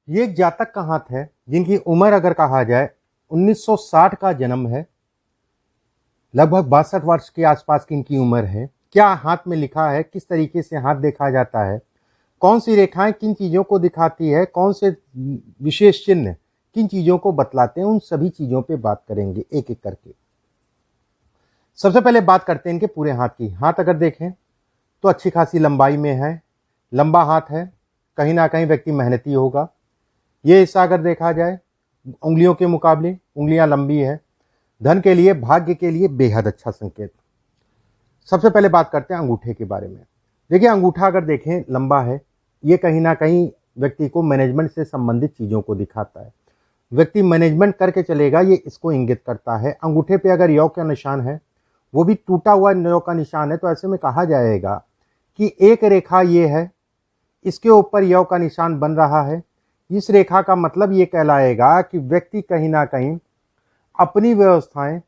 ये एक जातक का हाथ है जिनकी उम्र अगर कहा जाए 1960 का जन्म है। लगभग 62 वर्ष के आसपास की इनकी उम्र है। क्या हाथ में लिखा है, किस तरीके से हाथ देखा जाता है, कौन सी रेखाएं किन चीज़ों को दिखाती है, कौन से विशेष चिन्ह किन चीज़ों को बतलाते हैं, उन सभी चीज़ों पे बात करेंगे एक एक करके। सबसे पहले बात करते हैं इनके पूरे हाथ की। हाथ अगर देखें तो अच्छी खासी लंबाई में है, लंबा हाथ है, कहीं ना कहीं व्यक्ति मेहनती होगा। ये हिस्सा अगर देखा जाए उंगलियों के मुकाबले उंगलियां लंबी है, धन के लिए भाग्य के लिए बेहद अच्छा संकेत। सबसे पहले बात करते हैं अंगूठे के बारे में। देखिए अंगूठा अगर देखें लंबा है, ये कहीं ना कहीं व्यक्ति को मैनेजमेंट से संबंधित चीज़ों को दिखाता है। व्यक्ति मैनेजमेंट करके चलेगा, ये इसको इंगित करता है। अंगूठे पे अगर यौ का निशान है, वो भी टूटा हुआ यौ का निशान है, तो ऐसे में कहा जाएगा कि एक रेखा ये है, इसके ऊपर यौ का निशान बन रहा है। इस रेखा का मतलब ये कहलाएगा कि व्यक्ति कहीं ना कहीं अपनी व्यवस्थाएं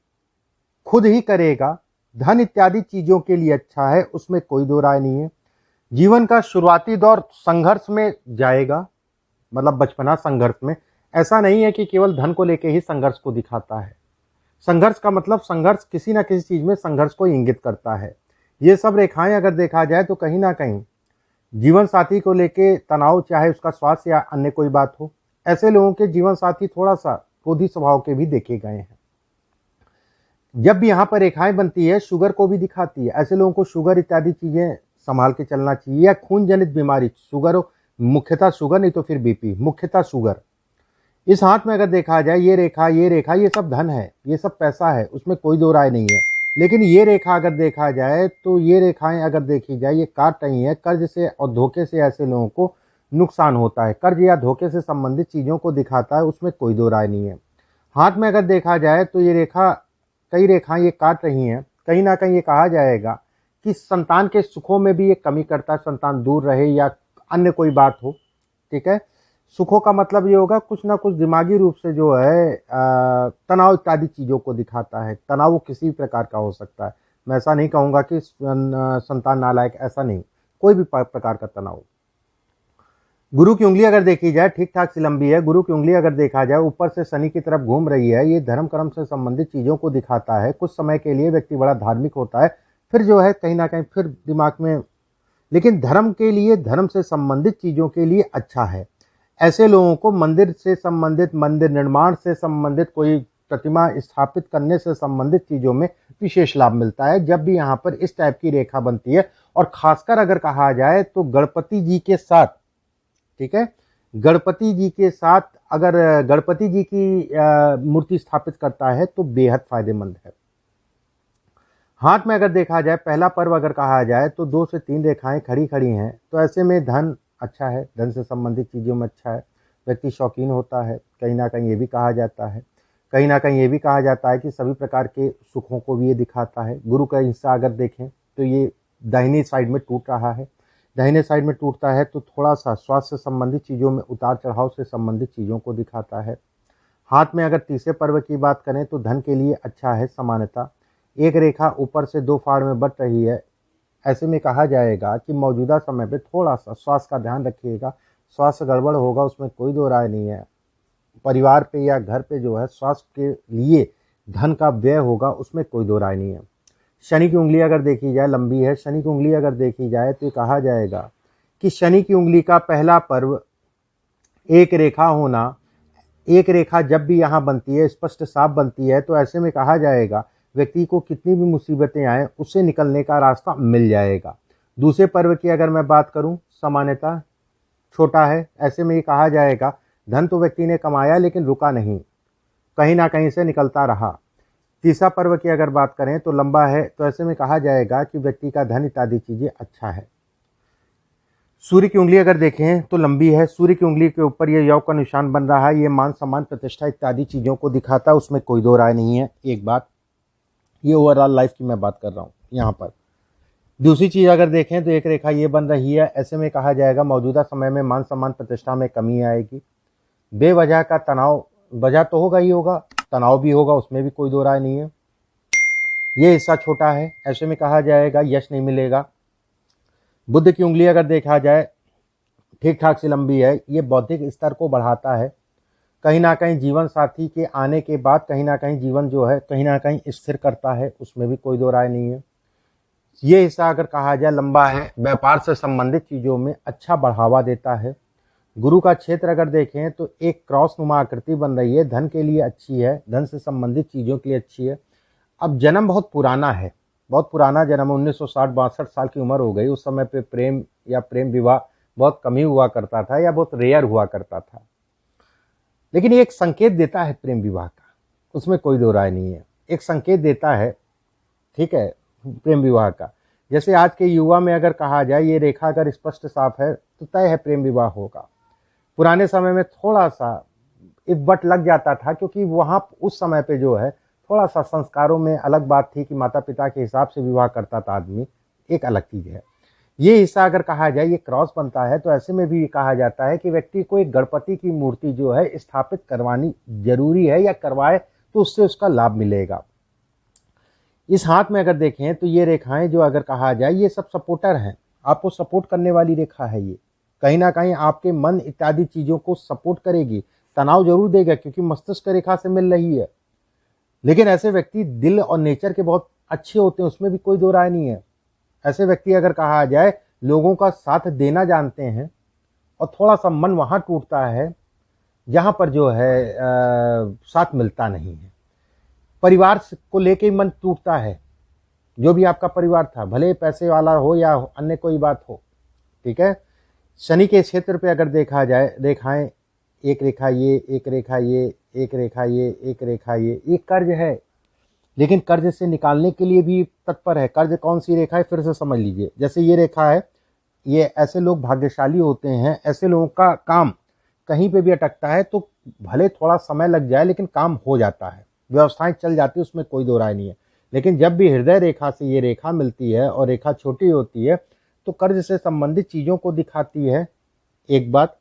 खुद ही करेगा, धन इत्यादि चीज़ों के लिए अच्छा है, उसमें कोई दो राय नहीं है। जीवन का शुरुआती दौर संघर्ष में जाएगा, मतलब बचपना संघर्ष में। ऐसा नहीं है कि केवल धन को लेकर ही संघर्ष को दिखाता है। संघर्ष का मतलब संघर्ष किसी ना किसी चीज़ में संघर्ष को इंगित करता है। ये सब रेखाएं अगर देखा जाए तो कहीं ना कहीं जीवन साथी को लेके तनाव, चाहे उसका स्वास्थ्य या अन्य कोई बात हो, ऐसे लोगों के जीवन साथी थोड़ा सा क्रोधी स्वभाव के भी देखे गए हैं। जब भी यहाँ पर रेखाएं बनती है, शुगर को भी दिखाती है। ऐसे लोगों को शुगर इत्यादि चीजें संभाल के चलना चाहिए, या खून जनित बीमारी, शुगर हो, मुख्यतः शुगर, नहीं तो फिर बीपी, मुख्यतः शुगर। इस हाथ में अगर देखा जाए ये रेखा ये सब धन है, ये सब पैसा है, उसमें कोई दो राय नहीं है। लेकिन ये रेखा अगर देखा जाए तो ये रेखाएं अगर देखी जाए, ये काट रही हैं कर्ज से और धोखे से। ऐसे लोगों को नुकसान होता है, कर्ज या धोखे से संबंधित चीज़ों को दिखाता है, उसमें कोई दो राय नहीं है। हाथ में अगर देखा जाए तो ये रेखा, कई रेखाएं ये काट रही हैं, कहीं ना कहीं ये कहा जाएगा कि संतान के सुखों में भी ये कमी करता है, संतान दूर रहे या अन्य कोई बात हो। ठीक है, सुखों का मतलब ये होगा कुछ ना कुछ दिमागी रूप से जो है तनाव इत्यादि चीज़ों को दिखाता है। तनाव वो किसी भी प्रकार का हो सकता है। मैं ऐसा नहीं कहूँगा कि संतान नालायक, ऐसा नहीं, कोई भी प्रकार का तनाव। गुरु की उंगली अगर देखी जाए ठीक ठाक सी लंबी है। गुरु की उंगली अगर देखा जाए ऊपर से शनि की तरफ घूम रही है, ये धर्म कर्म से संबंधित चीज़ों को दिखाता है। कुछ समय के लिए व्यक्ति बड़ा धार्मिक होता है, फिर जो है कहीं ना कहीं फिर दिमाग में, लेकिन धर्म के लिए, धर्म से संबंधित चीज़ों के लिए अच्छा है। ऐसे लोगों को मंदिर से संबंधित, मंदिर निर्माण से संबंधित, कोई प्रतिमा स्थापित करने से संबंधित चीज़ों में विशेष लाभ मिलता है जब भी यहाँ पर इस टाइप की रेखा बनती है। और खासकर अगर कहा जाए तो गणपति जी के साथ, ठीक है, गणपति जी के साथ अगर गणपति जी की मूर्ति स्थापित करता है तो बेहद फायदेमंद है। हाथ में अगर देखा जाए, पहला पर्व अगर कहा जाए तो 2 से 3 रेखाएं खड़ी खड़ी हैं, तो ऐसे में धन अच्छा है, धन से संबंधित चीज़ों में अच्छा है। व्यक्ति शौकीन होता है, कहीं ना कहीं ये भी कहा जाता है। कहीं ना कहीं ये भी कहा जाता है कि सभी प्रकार के सुखों को भी ये दिखाता है। गुरु का हिस्सा अगर देखें तो ये दाहिनी साइड में टूट रहा है। दाहिने साइड में टूटता है तो थोड़ा सा स्वास्थ्य से संबंधित चीज़ों में, उतार चढ़ाव से संबंधित चीज़ों को दिखाता है। हाथ में अगर तीसरे पर्व की बात करें तो धन के लिए अच्छा है समानता। एक रेखा ऊपर से 2 फाड़ में बट रही है, ऐसे में कहा जाएगा कि मौजूदा समय पे थोड़ा सा स्वास्थ्य का ध्यान रखिएगा। स्वास्थ्य गड़बड़ होगा, उसमें कोई दो राय नहीं है। परिवार पे या घर पे जो है स्वास्थ्य के लिए धन का व्यय होगा, उसमें कोई दो राय नहीं है। शनि की उंगली अगर देखी जाए लंबी है। शनि की उंगली अगर देखी जाए तो ये कहा जाएगा कि शनि की उंगली का पहला पर्व एक रेखा होना। एक रेखा जब भी यहाँ बनती है, स्पष्ट साफ बनती है, तो ऐसे में कहा जाएगा व्यक्ति को कितनी भी मुसीबतें आए उससे निकलने का रास्ता मिल जाएगा। दूसरे पर्व की अगर मैं बात करूं, सामान्यतः छोटा है। ऐसे में ये कहा जाएगा धन तो व्यक्ति ने कमाया लेकिन रुका नहीं, कहीं ना कहीं से निकलता रहा। तीसरा पर्व की अगर बात करें तो लंबा है, तो ऐसे में कहा जाएगा कि व्यक्ति का धन इत्यादि चीज़ें अच्छा है। सूर्य की उंगली अगर देखें तो लंबी है। सूर्य की उंगली के ऊपर ये यौ का निशान बन रहा है, ये मान सम्मान प्रतिष्ठा इत्यादि चीज़ों को दिखाता है, उसमें कोई दो राय नहीं है। एक बात, ये ओवरऑल लाइफ की मैं बात कर रहा हूँ यहाँ पर। दूसरी चीज़ अगर देखें तो एक रेखा ये बन रही है, ऐसे में कहा जाएगा मौजूदा समय में मान सम्मान प्रतिष्ठा में कमी आएगी। बेवजह का तनाव, वजह तो होगा ही होगा, तनाव भी होगा, उसमें भी कोई दो राय नहीं है। ये हिस्सा छोटा है, ऐसे में कहा जाएगा यश नहीं मिलेगा। बुध की उंगली अगर देखा जाए ठीक ठाक सी लंबी है, ये बौद्धिक स्तर को बढ़ाता है। कहीं ना कहीं जीवन साथी के आने के बाद कहीं ना कहीं जीवन जो है कहीं ना कहीं स्थिर करता है, उसमें भी कोई दो राय नहीं है। ये हिस्सा अगर कहा जाए लंबा है, व्यापार से संबंधित चीज़ों में अच्छा बढ़ावा देता है। गुरु का क्षेत्र अगर देखें तो एक क्रॉस नुमा आकृति बन रही है, धन के लिए अच्छी है, धन से संबंधित चीज़ों के लिए अच्छी है। अब जन्म बहुत पुराना है, बहुत पुराना जन्म, 1960-62 साल की उम्र हो गई। उस समय पे प्रेम या प्रेम विवाह बहुत कम ही हुआ करता था या बहुत रेयर हुआ करता था, लेकिन ये एक संकेत देता है प्रेम विवाह का, उसमें कोई दो राय नहीं है, एक संकेत देता है, ठीक है, प्रेम विवाह का। जैसे आज के युवा में अगर कहा जाए ये रेखा अगर स्पष्ट साफ है तो तय है प्रेम विवाह होगा। पुराने समय में थोड़ा सा इफ बट लग जाता था, क्योंकि वहाँ उस समय पे जो है थोड़ा सा संस्कारों में अलग बात थी कि माता पिता के हिसाब से विवाह करता था आदमी, एक अलग चीज़ है। ये हिस्सा अगर कहा जाए ये क्रॉस बनता है तो ऐसे में भी कहा जाता है कि व्यक्ति को एक गणपति की मूर्ति जो है स्थापित करवानी जरूरी है, या करवाए तो उससे उसका लाभ मिलेगा। इस हाथ में अगर देखें तो ये रेखाएं जो अगर कहा जाए ये सब सपोर्टर हैं, आपको सपोर्ट करने वाली रेखा है। ये कहीं ना कहीं आपके मन इत्यादि चीज़ों को सपोर्ट करेगी, तनाव जरूर देगा क्योंकि मस्तिष्क रेखा से मिल रही है, लेकिन ऐसे व्यक्ति दिल और नेचर के बहुत अच्छे होते हैं, उसमें भी कोई दो राय नहीं है। ऐसे व्यक्ति अगर कहा जाए लोगों का साथ देना जानते हैं, और थोड़ा सा मन वहाँ टूटता है जहाँ पर जो है साथ मिलता नहीं है। परिवार को लेके ही मन टूटता है, जो भी आपका परिवार था, भले पैसे वाला हो या अन्य कोई बात हो, ठीक है। शनि के क्षेत्र पे अगर देखा जाए रेखाएं, एक रेखा ये, एक रेखा ये, एक रेखा ये, एक रेखा ये कर्ज है, लेकिन कर्ज से निकालने के लिए भी तत्पर है। कर्ज कौन सी रेखा है फिर से समझ लीजिए। जैसे ये रेखा है, ये ऐसे लोग भाग्यशाली होते हैं, ऐसे लोगों का काम कहीं पे भी अटकता है तो भले थोड़ा समय लग जाए लेकिन काम हो जाता है, व्यवस्थाएं चल जाती है, उसमें कोई दो राय नहीं है। लेकिन जब भी हृदय रेखा से ये रेखा मिलती है और रेखा छोटी होती है तो कर्ज से संबंधित चीज़ों को दिखाती है। एक बात,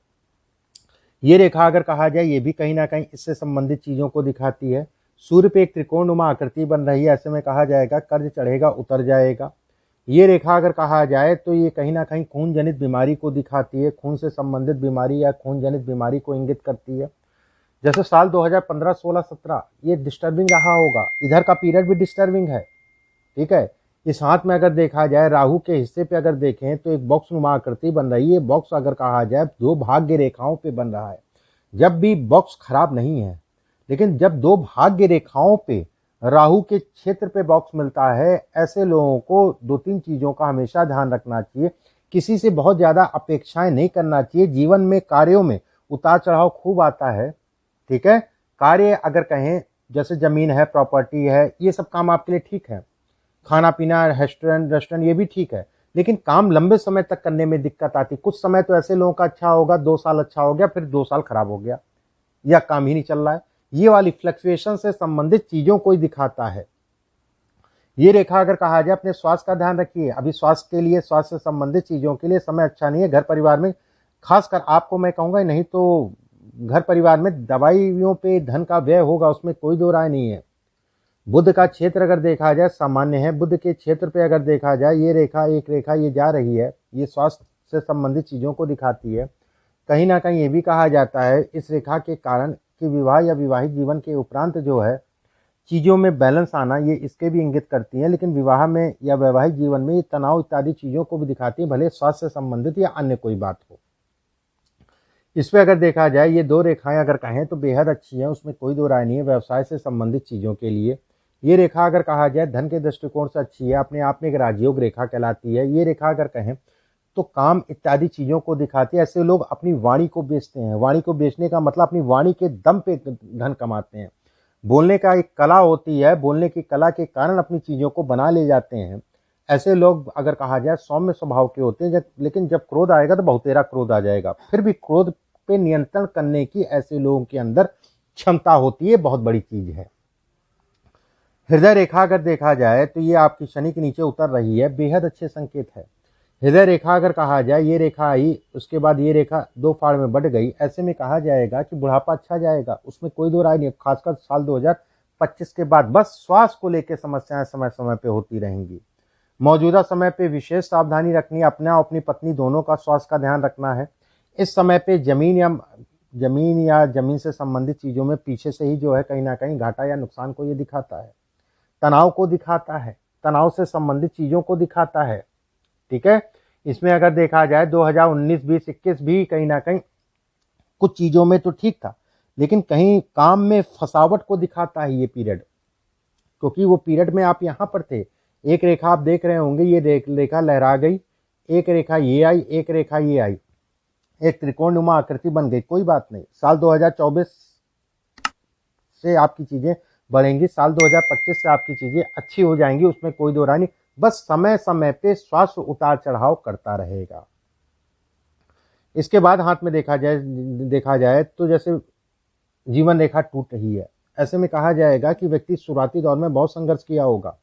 ये रेखा अगर कहा जाए ये भी कहीं ना कहीं इससे संबंधित चीज़ों को दिखाती है। सूर्य पे एक त्रिकोणनुमा आकृति बन रही है, ऐसे में कहा जाएगा कर्ज चढ़ेगा उतर जाएगा। ये रेखा अगर कहा जाए तो ये कहीं ना कहीं खून जनित बीमारी को दिखाती है, खून से संबंधित बीमारी या खून जनित बीमारी को इंगित करती है। जैसे साल 2015, 16, 17 ये डिस्टर्बिंग रहा होगा, इधर का पीरियड भी डिस्टर्बिंग है, ठीक है। इस हाथ में अगर देखा जाए राहु के हिस्से पे अगर देखें तो एक बॉक्स नुमा आकृति बन रही है। बॉक्स अगर कहा जाए दो भाग्य रेखाओं पे बन रहा है। जब भी बॉक्स खराब नहीं है, लेकिन जब दो भाग्य रेखाओं पे राहु के क्षेत्र पे बॉक्स मिलता है, ऐसे लोगों को दो तीन चीज़ों का हमेशा ध्यान रखना चाहिए। किसी से बहुत ज़्यादा अपेक्षाएं नहीं करना चाहिए। जीवन में कार्यों में उतार चढ़ाव खूब आता है, ठीक है। कार्य अगर कहें जैसे जमीन है, प्रॉपर्टी है, ये सब काम आपके लिए ठीक है, खाना पीना, रेस्टोरेंट ये भी ठीक है, लेकिन काम लंबे समय तक करने में दिक्कत आती। कुछ समय तो ऐसे लोगों का अच्छा होगा, 2 साल अच्छा हो गया, फिर 2 साल खराब हो गया या काम ही नहीं चल रहा है। ये वाली फ्लक्चुएशन से संबंधित चीज़ों को ही दिखाता है। ये रेखा अगर कहा जाए अपने स्वास्थ्य का ध्यान रखिए। अभी स्वास्थ्य के लिए, स्वास्थ्य से संबंधित चीज़ों के लिए समय अच्छा नहीं है। घर परिवार में खासकर आपको मैं कहूँगा, नहीं तो घर परिवार में दवाइयों पे धन का व्यय होगा, उसमें कोई दो राय नहीं है। बुध का क्षेत्र अगर देखा जाए सामान्य है। बुध के क्षेत्र पे अगर देखा जाए ये रेखा, एक रेखा ये जा रही है, ये स्वास्थ्य से संबंधित चीज़ों को दिखाती है। कहीं ना कहीं ये भी कहा जाता है इस रेखा के कारण कि विवाह या विवाहित जीवन के उपरांत जो है चीज़ों में बैलेंस आना, ये इसके भी इंगित करती है। लेकिन विवाह में या वैवाहिक जीवन में ये तनाव इत्यादि चीज़ों को भी दिखाती है, भले स्वास्थ्य से संबंधित या अन्य कोई बात हो। इस पर अगर देखा जाए ये दो रेखाएं अगर कहें तो बेहद अच्छी हैं, उसमें कोई दो राय नहीं है। व्यवसाय से संबंधित चीज़ों के लिए ये रेखा अगर कहा जाए धन के दृष्टिकोण से अच्छी है, अपने आप में एक राजयोग रेखा कहलाती है। ये रेखा अगर कहें तो काम इत्यादि चीज़ों को दिखाती है। ऐसे लोग अपनी वाणी को बेचते हैं। वाणी को बेचने का मतलब अपनी वाणी के दम पे धन कमाते हैं। बोलने का एक कला होती है, बोलने की कला के कारण अपनी चीज़ों को बना ले जाते हैं। ऐसे लोग अगर कहा जाए सौम्य स्वभाव के होते हैं, लेकिन जब क्रोध आएगा तो बहुतेरा क्रोध आ जाएगा। फिर भी क्रोध पे नियंत्रण करने की ऐसे लोगों के अंदर क्षमता होती है, बहुत बड़ी चीज़ है। हृदय रेखा अगर देखा जाए तो ये आपकी शनि के नीचे उतर रही है, बेहद अच्छे संकेत है। हृदय रेखा अगर कहा जाए ये रेखा आई, उसके बाद ये रेखा 2 फाड़ में बढ़ गई, ऐसे में कहा जाएगा कि बुढ़ापा अच्छा जाएगा, उसमें कोई दो राय नहीं। खासकर साल 2025 के बाद बस स्वास्थ्य को लेकर समस्याएं समय समय पे होती रहेंगी। मौजूदा समय पे विशेष सावधानी रखनी, अपना और अपनी पत्नी दोनों का स्वास्थ्य का ध्यान रखना है। इस समय पे जमीन से संबंधित चीज़ों में पीछे से ही जो है कहीं न कहीं घाटा या नुकसान को ये दिखाता है, तनाव को दिखाता है, तनाव से संबंधित चीज़ों को दिखाता है, ठीक है? इसमें अगर देखा जाए 2019, 20, 21 भी कहीं न कहीं कुछ चीज़ों में तो ठीक था, लेकिन कहीं काम में फसावट को दिखाता है ये पीरियड, क्योंकि वो पीरियड में आप यहाँ पर थे। एक रेखा आप देख रहे होंगे, ये रेखा लहरा गई, एक रेखा ये आई, एक रेखा ये आई, एक त्रिकोणनुमा आकृति बन गई। कोई बात नहीं, साल 2024 से आपकी चीज़ें बढ़ेंगी, साल 2025 से आपकी चीज़ें अच्छी हो जाएंगी, उसमें कोई दो राय नहीं। बस समय समय पे स्वास्थ्य उतार चढ़ाव करता रहेगा। इसके बाद हाथ में देखा जाए तो जैसे जीवन रेखा टूट रही है, ऐसे में कहा जाएगा कि व्यक्ति शुरुआती दौर में बहुत संघर्ष किया होगा।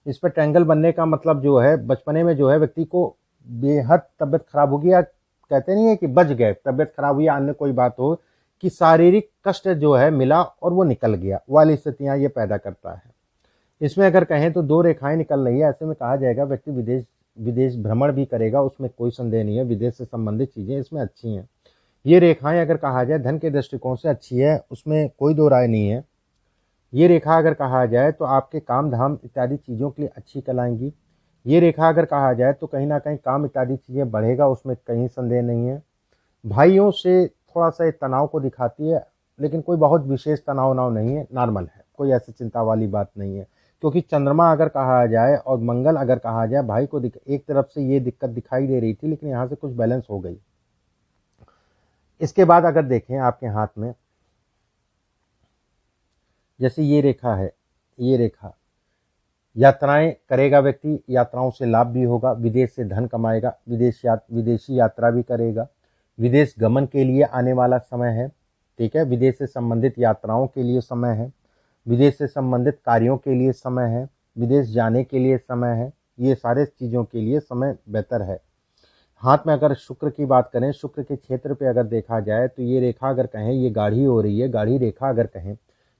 इस पर ट्रायंगल बनने का मतलब जो है बचपने में जो है व्यक्ति को बेहद तबियत खराब होगी, या कहते नहीं है कि बच गए, तबियत खराब हुई या अन्य कोई बात हो कि शारीरिक कष्ट जो है मिला और वो निकल गया वाली स्थितियां ये पैदा करता है। इसमें अगर कहें तो दो रेखाएं निकल रही है, ऐसे में कहा जाएगा व्यक्ति विदेश भ्रमण भी करेगा, उसमें कोई संदेह नहीं है। विदेश से संबंधित चीजें इसमें अच्छी हैं। ये रेखाएं अगर कहा जाए धन के दृष्टिकोण से अच्छी है, उसमें कोई दो राय नहीं है। ये रेखा अगर कहा जाए तो आपके काम धाम इत्यादि चीज़ों के लिए अच्छी कहलाएंगी। ये रेखा अगर कहा जाए तो कहीं ना कहीं काम इत्यादि चीज़ें बढ़ेगा, उसमें कहीं संदेह नहीं है। भाइयों से थोड़ा सा तनाव को दिखाती है, लेकिन कोई बहुत विशेष तनाव नाव नहीं है, नॉर्मल है, कोई ऐसी चिंता वाली बात नहीं है। क्योंकि चंद्रमा अगर कहा जाए और मंगल अगर कहा जाए, भाई को एक तरफ से ये दिक्कत दिखाई दे रही थी, लेकिन यहाँ से कुछ बैलेंस हो गई। इसके बाद अगर देखें आपके हाथ में, जैसे ये रेखा है, ये रेखा यात्राएं करेगा व्यक्ति, यात्राओं से लाभ भी होगा, विदेश से धन कमाएगा, विदेशी यात्रा भी करेगा, विदेश गमन के लिए आने वाला समय है, ठीक है। विदेश से संबंधित यात्राओं के लिए समय है, विदेश से संबंधित कार्यों के लिए समय है, विदेश जाने के लिए समय है, ये सारे चीज़ों के लिए समय बेहतर है। हाथ में अगर शुक्र की बात करें, शुक्र के क्षेत्र पे अगर देखा जाए तो ये रेखा अगर कहें ये गाढ़ी हो रही है, गाढ़ी रेखा अगर कहें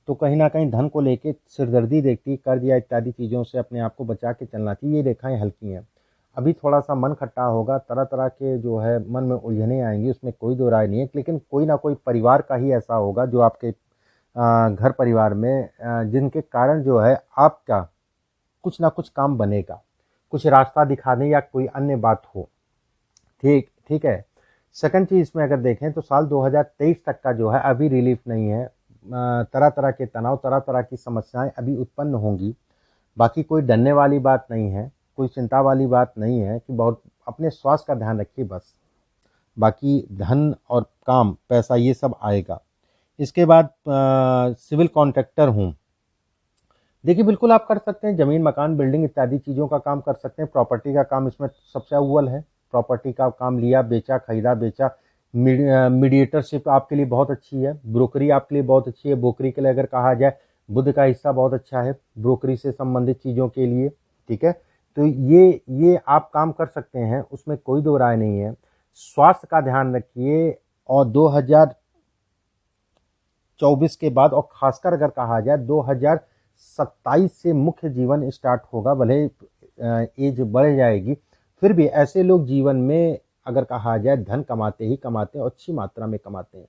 तो कहीं ना कहीं धन को लेके सिरदर्दी देखती, कर्ज या इत्यादि चीज़ों से अपने आप को बचा के चलना चाहिए। ये रेखाएं हल्की हैं, अभी थोड़ा सा मन खट्टा होगा, तरह तरह के जो है मन में उलझने आएंगी, उसमें कोई दो राय नहीं है। लेकिन कोई ना कोई परिवार का ही ऐसा होगा जो आपके घर परिवार में जिनके कारण जो है आपका कुछ ना कुछ काम बनेगा, कुछ रास्ता दिखाने या कोई अन्य बात हो, ठीक है। सेकंड चीज़ इसमें अगर देखें तो साल 2023 तक का जो है अभी रिलीफ नहीं है, तरह तरह के तनाव, तरह तरह की समस्याएं अभी उत्पन्न होंगी। बाकी कोई डरने वाली बात नहीं है, कोई चिंता वाली बात नहीं है कि बहुत अपने स्वास्थ्य का ध्यान रखिए बस। बाकी धन और काम पैसा ये सब आएगा। इसके बाद सिविल कॉन्ट्रैक्टर हूँ, देखिए बिल्कुल आप कर सकते हैं, ज़मीन मकान बिल्डिंग इत्यादि चीज़ों का काम कर सकते हैं। प्रॉपर्टी का काम इसमें सबसे अव्वल है, प्रॉपर्टी का काम लिया बेचा, खरीदा बेचा। मीडिएटरशिप आपके लिए बहुत अच्छी है, ब्रोकरी आपके लिए बहुत अच्छी है। ब्रोकरी के लिए अगर कहा जाए बुध का हिस्सा बहुत अच्छा है ब्रोकरी से संबंधित चीज़ों के लिए, ठीक है। तो ये आप काम कर सकते हैं, उसमें कोई दो राय नहीं है। स्वास्थ्य का ध्यान रखिए, और 2024 के बाद और खासकर अगर कहा जाए 2027 से मुख्य जीवन स्टार्ट होगा। भले एज बढ़ जाएगी, फिर भी ऐसे लोग जीवन में अगर कहा जाए धन कमाते ही कमाते हैं और अच्छी मात्रा में कमाते हैं।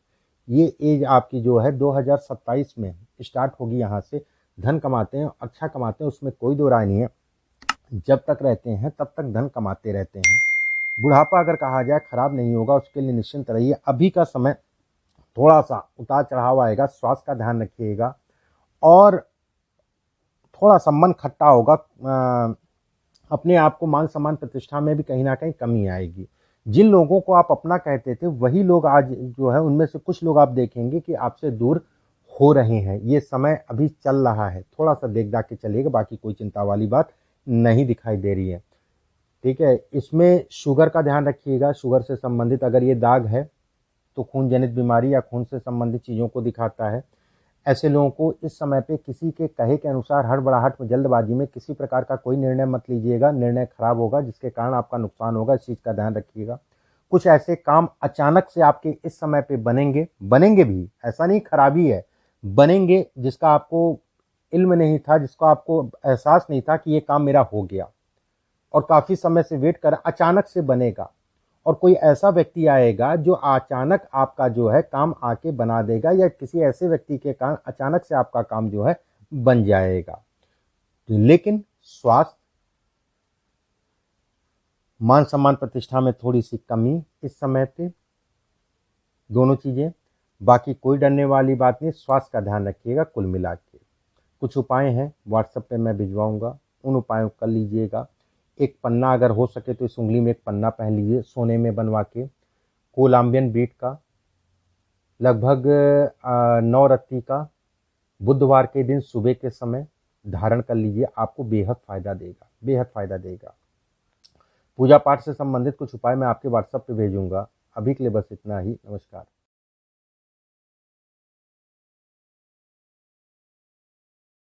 ये एज आपकी जो है 2027 में स्टार्ट होगी, यहाँ से धन कमाते हैं, अच्छा कमाते हैं, उसमें कोई दो राय नहीं है। जब तक रहते हैं तब तक धन कमाते रहते हैं। बुढ़ापा अगर कहा जाए खराब नहीं होगा, उसके लिए निश्चिंत रहिए। अभी का समय थोड़ा सा उतार चढ़ाव आएगा, स्वास्थ्य का ध्यान रखिएगा, और थोड़ा सा मन खट्टा होगा, अपने आप को मान सम्मान प्रतिष्ठा में भी कहीं ना कहीं कमी आएगी। जिन लोगों को आप अपना कहते थे वही लोग आज जो है उनमें से कुछ लोग आप देखेंगे कि आपसे दूर हो रहे हैं। ये समय अभी चल रहा है, थोड़ा सा देख दाख के चलिएगा, बाकी कोई चिंता वाली बात नहीं दिखाई दे रही है, ठीक है। इसमें शुगर का ध्यान रखिएगा, शुगर से संबंधित अगर ये दाग है तो खून जनित बीमारी या खून से संबंधित चीज़ों को दिखाता है। ऐसे लोगों को इस समय पे किसी के कहे के अनुसार हड़बड़ाहट में जल्दबाजी में किसी प्रकार का कोई निर्णय मत लीजिएगा, निर्णय खराब होगा जिसके कारण आपका नुकसान होगा, इस चीज़ का ध्यान रखिएगा। कुछ ऐसे काम अचानक से आपके इस समय पे बनेंगे भी, ऐसा नहीं खराबी है, बनेंगे जिसका आपको इल्म नहीं था, जिसका आपको एहसास नहीं था कि ये काम मेरा हो गया, और काफ़ी समय से वेट कर अचानक से बनेगा, और कोई ऐसा व्यक्ति आएगा जो अचानक आपका जो है काम आके बना देगा, या किसी ऐसे व्यक्ति के कारण अचानक से आपका काम जो है बन जाएगा। लेकिन स्वास्थ्य, मान सम्मान प्रतिष्ठा में थोड़ी सी कमी इस समय पे, दोनों चीजें। बाकी कोई डरने वाली बात नहीं, स्वास्थ्य का ध्यान रखिएगा। कुल मिला के कुछ उपाय हैं, व्हाट्सएप पे मैं भिजवाऊंगा, उन उपायों कर लीजिएगा। एक पन्ना अगर हो सके तो इस उंगली में एक पन्ना पहन लीजिए सोने में बनवा के, कोलंबियन बीट का, लगभग 9 रत्ती का, बुधवार के दिन सुबह के समय धारण कर लीजिए। आपको बेहद फायदा देगा, बेहद फायदा देगा। पूजा पाठ से संबंधित कुछ उपाय मैं आपके व्हाट्सएप पे भेजूंगा। अभी के लिए बस इतना ही। नमस्कार।